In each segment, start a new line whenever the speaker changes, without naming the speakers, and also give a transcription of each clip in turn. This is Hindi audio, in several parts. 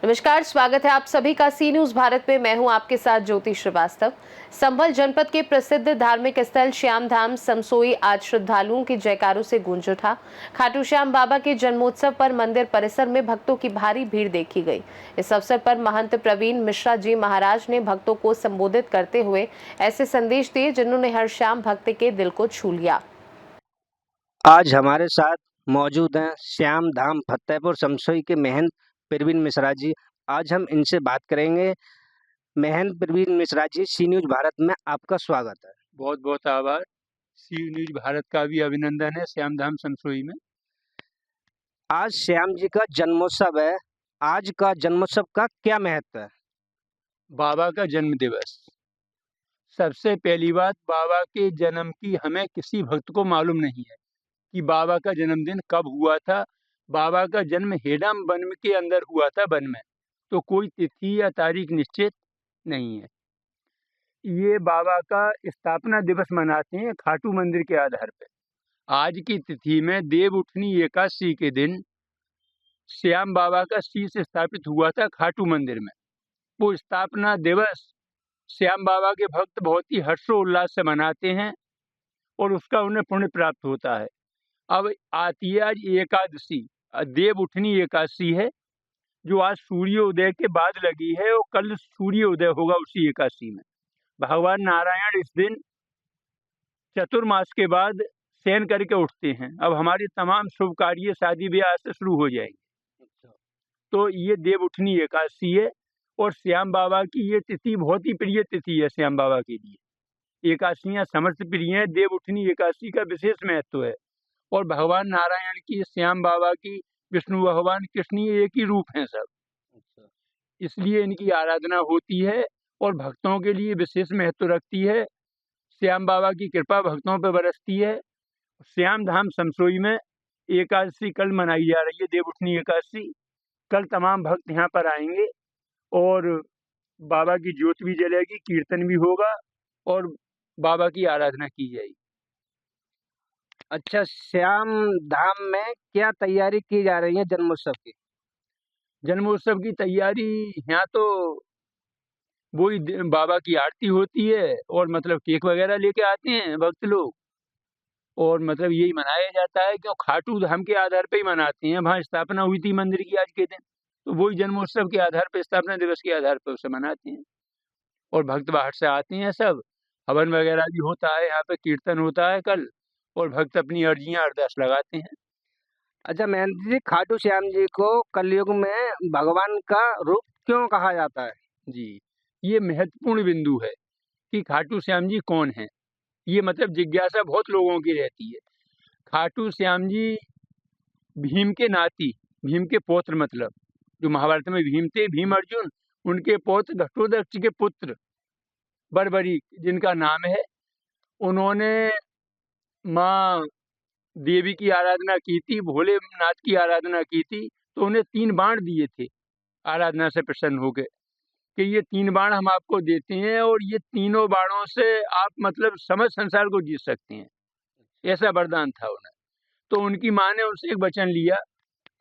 नमस्कार, स्वागत है आप सभी का सी न्यूज भारत में। मैं हूं आपके साथ ज्योति श्रीवास्तव। संभल जनपद के प्रसिद्ध धार्मिक स्थल श्याम धाम समसोई आज श्रद्धालुओं के जयकारों से गूंज उठा। खाटू श्याम बाबा के जन्मोत्सव पर मंदिर परिसर में भक्तों की भारी भीड़ देखी गई। इस अवसर पर महंत प्रवीण मिश्रा जी महाराज ने भक्तों को संबोधित करते हुए ऐसे संदेश दिए जिन्होंने हर श्याम भक्त के दिल को छू लिया।
आज हमारे साथ मौजूद हैं श्याम धाम फतेहपुर समसोई के महंत प्रवीण मिश्रा जी। आज हम इनसे बात करेंगे। महंत प्रवीण मिश्रा जी, सी न्यूज भारत में आपका स्वागत है।
बहुत बहुत आभार। सी न्यूज भारत का भी अभिनंदन है श्याम धाम समसोई में।
आज श्याम जी का जन्मोत्सव है। आज का जन्मोत्सव का क्या महत्व है?
बाबा का जन्म दिवस। सबसे पहली बात, बाबा के जन्म की हमें किसी भक्त को मालूम नहीं है कि बाबा का जन्मदिन कब हुआ था। बाबा का जन्म हेडम वन के अंदर हुआ था, वन में, तो कोई तिथि या तारीख निश्चित नहीं है। ये बाबा का स्थापना दिवस मनाते हैं खाटू मंदिर के आधार पर। आज की तिथि में देव उठनी एकादशी के दिन श्याम बाबा का शीश स्थापित हुआ था खाटू मंदिर में। वो स्थापना दिवस श्याम बाबा के भक्त बहुत ही हर्षोल्लास से मनाते हैं और उसका उन्हें पुण्य प्राप्त होता है। अब आती है आज एकादशी, देव उठनी एकादशी है, जो आज सूर्योदय के बाद लगी है और कल सूर्योदय होगा उसी एकादशी में। भगवान नारायण इस दिन चतुर्मास के बाद शयन करके उठते हैं। अब हमारी तमाम शुभ कार्य शादी ब्याह से शुरू हो जाएंगे। तो ये देव उठनी एकादशी है और श्याम बाबा की ये तिथि बहुत ही प्रिय तिथि है श्याम बाबा के लिए। एकादशियाँ समस्त प्रिय हैं। देव उठनी एकादशी का विशेष महत्व है और भगवान नारायण की, श्याम बाबा की, विष्णु भगवान कृष्ण एक ही रूप हैं सब, इसलिए इनकी आराधना होती है और भक्तों के लिए विशेष महत्व रखती है। श्याम बाबा की कृपा भक्तों पर बरसती है। श्याम धाम समसोई में एकादशी कल मनाई जा रही है, देव उठनी एकादशी। कल तमाम भक्त यहाँ पर आएंगे और बाबा की ज्योत भी जलेगी, कीर्तन भी होगा और बाबा की आराधना की जाएगी।
अच्छा, श्याम धाम में क्या तैयारी की जा रही है जन्मोत्सव की?
जन्मोत्सव की तैयारी यहाँ तो वही बाबा की आरती होती है और मतलब केक वगैरह लेके आते हैं भक्त लोग और मतलब यही मनाया जाता है। क्यों, खाटू धाम के आधार पे ही मनाते हैं। वहाँ स्थापना हुई थी मंदिर की आज के दिन, तो वही जन्मोत्सव के आधार पे, स्थापना दिवस के आधार पे उसे मनाते हैं और भक्त बाहर से आते हैं सब। हवन वगैरह भी होता है, यहाँ पे कीर्तन होता है कल और भक्त अपनी अर्जियाँ अरदास लगाते हैं।
अच्छा महंत जी, खाटू श्याम जी को कलयुग में भगवान का रूप क्यों कहा जाता है?
जी, ये महत्वपूर्ण बिंदु है कि खाटू श्याम जी कौन है। ये मतलब जिज्ञासा बहुत लोगों की रहती है। खाटू श्याम जी भीम के नाती, भीम के पौत्र, मतलब जो महाभारत में भीम थे, भीम अर्जुन, उनके पौत्र घटोत्कच के पुत्र बर्बरी जिनका नाम है, उन्होंने माँ देवी की आराधना की थी, भोलेनाथ की आराधना की थी, तो उन्हें 3 बाण दिए थे आराधना से प्रसन्न होकर कि ये 3 बाण हम आपको देते हैं और ये तीनों बाणों से आप मतलब समस्त संसार को जीत सकते हैं, ऐसा वरदान था उन्हें। तो उनकी माँ ने उनसे एक वचन लिया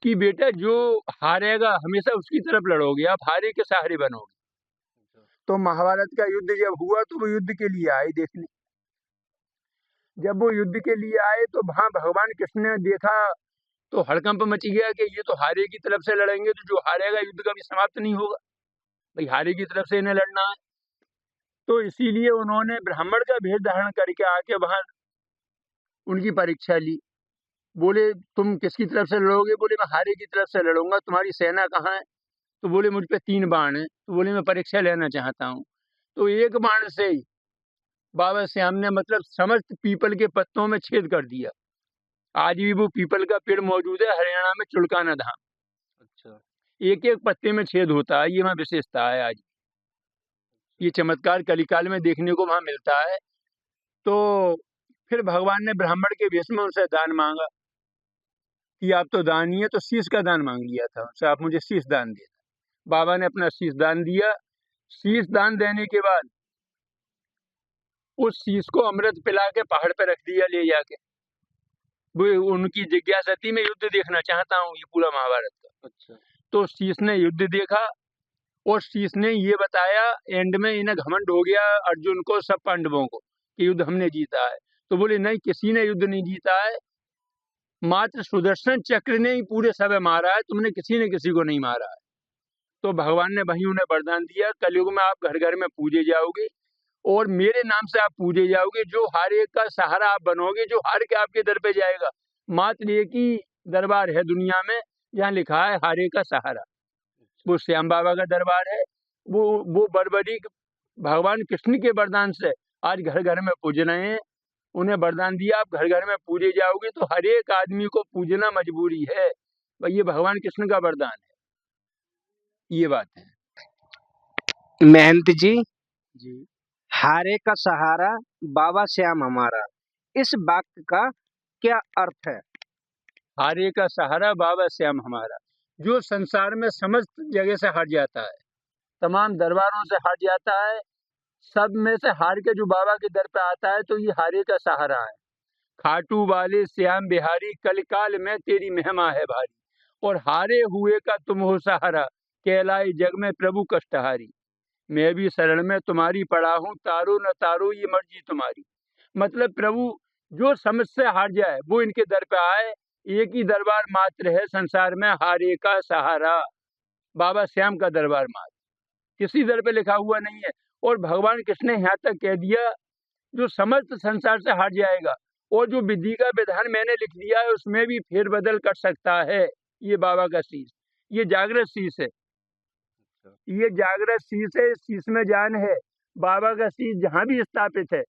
कि बेटा, जो हारेगा हमेशा उसकी तरफ लड़ोगे, आप हारे के सहारे बनोगे। तो महाभारत का युद्ध जब हुआ तो वो युद्ध के लिए आए देखने। जब वो युद्ध के लिए आए तो वहाँ भगवान कृष्ण ने देखा तो हड़कंप मच गया कि ये तो हारे की तरफ से लड़ेंगे, तो जो हारेगा युद्ध कभी समाप्त नहीं होगा, भाई हारे की तरफ से इन्हें लड़ना है। तो इसीलिए उन्होंने ब्राह्मण का भेष धारण करके आके वहाँ उनकी परीक्षा ली। बोले तुम किसकी तरफ से लड़ोगे? बोले मैं हारे की तरफ से लड़ूंगा। तुम्हारी सेना कहाँ है? तो बोले मुझ पे 3 बाण हैं। तो बोले मैं परीक्षा लेना चाहता हूँ। तो एक बाण से ही बाबा श्याम ने मतलब समस्त पीपल के पत्तों में छेद कर दिया। आज भी वो पीपल का पेड़ मौजूद है हरियाणा में, चुलकाना धाम।
अच्छा,
एक एक पत्ते में छेद होता है, ये वहाँ विशेषता है। आज ये चमत्कार कलिकाल में देखने को वहाँ मिलता है। तो फिर भगवान ने ब्राह्मण के वेश में उनसे दान मांगा कि आप तो दानी है, तो शीश का दान मांग लिया था उनसे, आप मुझे शीश दान दे। बाबा ने अपना शीश दान दिया। शीश दान देने के बाद उस शीश को अमृत पिला के पहाड़ पे रख दिया ले जाके। वो उनकी जिज्ञासा थी, मैं युद्ध देखना चाहता हूँ ये पूरा महाभारत का।
अच्छा।
तो शीश ने युद्ध देखा और शीश ने ये बताया, एंड में इन्हें घमंड हो गया अर्जुन को, सब पांडवों को, कि युद्ध हमने जीता है। तो बोले नहीं, किसी ने युद्ध नहीं जीता है, मात्र सुदर्शन चक्र ने ही पूरे सब मारा है, तुमने किसी ने किसी को नहीं मारा है। तो भगवान ने वहीं उन्हें वरदान दिया, कलयुग में आप घर घर में पूजे जाओगे और मेरे नाम से आप पूजे जाओगे, जो हर एक का सहारा आप बनोगे, जो हार के आपके दर पे जाएगा। मात्र एक ही दरबार है दुनिया में जहाँ लिखा है हारे का सहारा, वो श्याम बाबा का दरबार है। वो बरबरी भगवान कृष्ण के वरदान से आज घर घर में पूज रहे हैं। उन्हें वरदान दिया आप घर घर में पूजे जाओगे, तो हर एक आदमी को पूजना मजबूरी है। भाई ये भगवान कृष्ण का वरदान है, ये बात है।
महंत जी,
जी,
हारे का सहारा बाबा श्याम हमारा, इस वाक्य का क्या अर्थ है?
हारे का सहारा बाबा श्याम हमारा, जो संसार में समस्त जगह से हट जाता है, तमाम दरबारों से हट जाता है, सब में से हार के जो बाबा के दर पे आता है, तो ये हारे का सहारा है। खाटू वाले श्याम बिहारी, कलिकाल में तेरी महिमा है भारी, और हारे हुए का तुम हो सहारा, कहलाए जग में प्रभु कष्टहारी। मैं भी शरण में तुम्हारी पड़ा हूँ, तारो न तारो ये मर्जी तुम्हारी। मतलब प्रभु जो समझ से हार जाए वो इनके दर पे आए। एक ही दरबार मात्र है संसार में, हारे का सहारा, बाबा श्याम का दरबार मात्र, किसी दर पे लिखा हुआ नहीं है। और भगवान कृष्ण ने यहाँ तक कह दिया, जो समस्त संसार से हट जाएगा और जो विधि का विधान मैंने लिख दिया है उसमें भी फेरबदल कर सकता है। ये बाबा का शीश, ये जागृत शीश है, ये जागृत शीश है, इस शीश में जान है। बाबा का शीश जहाँ भी स्थापित है,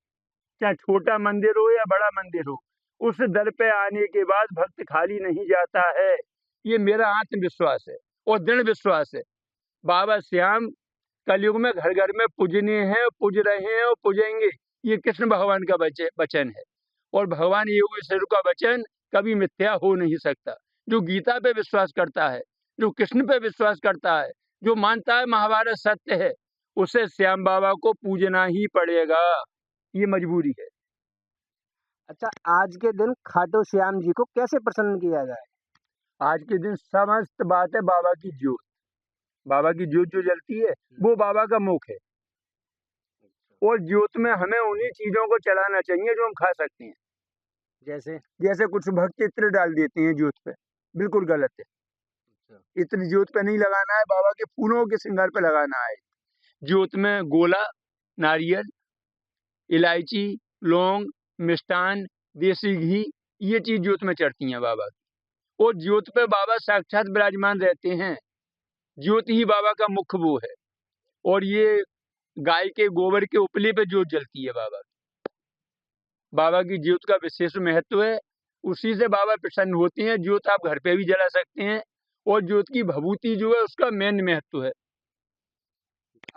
चाहे छोटा मंदिर हो या बड़ा मंदिर हो, उस दर पे आने के बाद भक्त खाली नहीं जाता है। ये मेरा आत्मविश्वास है और दृढ़ विश्वास है। बाबा श्याम कलयुग में घर घर में पूजनीय हैं, पूज रहे हैं और पूजेंगे। ये कृष्ण भगवान का वचन है, और भगवान योगेश्वर का वचन कभी मिथ्या हो नहीं सकता। जो गीता पे विश्वास करता है, जो कृष्ण पे विश्वास करता है, जो मानता है महाभारत सत्य है, उसे श्याम बाबा को पूजना ही पड़ेगा, ये मजबूरी है।
अच्छा, आज के दिन खाटू श्याम जी को कैसे प्रसन्न किया जाए?
आज के दिन समस्त बात है बाबा की ज्योत, बाबा की ज्योत जो जलती है वो बाबा का मुख है, और ज्योत में हमें उन्हीं चीजों को चढ़ाना चाहिए जो हम खा सकते हैं। जैसे कुछ भक्त इत्र डाल देते हैं ज्योत पे, बिल्कुल गलत है। इत्र ज्योत पे नहीं लगाना है, बाबा के फूलों के श्रृंगार पे लगाना है। ज्योत में गोला, नारियल, इलायची, लौंग, मिष्टान, देसी घी, ये चीज ज्योत में चढ़ती हैं बाबा की। और ज्योत पे बाबा साक्षात विराजमान रहते हैं, ज्योत ही बाबा का मुख्य वो है। और ये गाय के गोबर के उपले पे ज्योत जलती है बाबा की। बाबा की ज्योत का विशेष महत्व है, उसी से बाबा प्रसन्न होते हैं। ज्योत आप घर पे भी जला सकते हैं, और ज्योत की भभूति जो है उसका मेन महत्व है।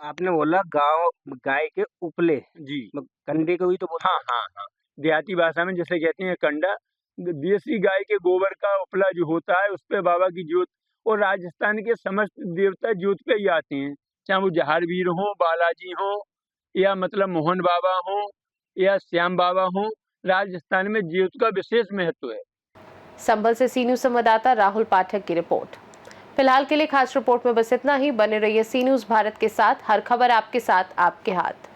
आपने बोला गाय के उपले,
जी,
कंडे को भी तो बोलते
हाँ हाँ हाँ, देहाती भाषा में जैसे कहते हैं कंडा, देसी गाय के गोबर का उपला जो होता है उस पे बाबा की ज्योत। और राजस्थान के समस्त देवता ज्योत पे ही आते हैं, चाहे वो जहारवीर हो, बालाजी हो, या मतलब मोहन बाबा हो, या श्याम बाबा हो। राजस्थान में ज्योत का विशेष महत्व है।
संभल से सी न्यूज संवाददाता राहुल पाठक की रिपोर्ट। फिलहाल के लिए खास रिपोर्ट में बस इतना ही। बने रहिए सी न्यूज भारत के साथ, हर खबर आपके साथ, आपके हाथ।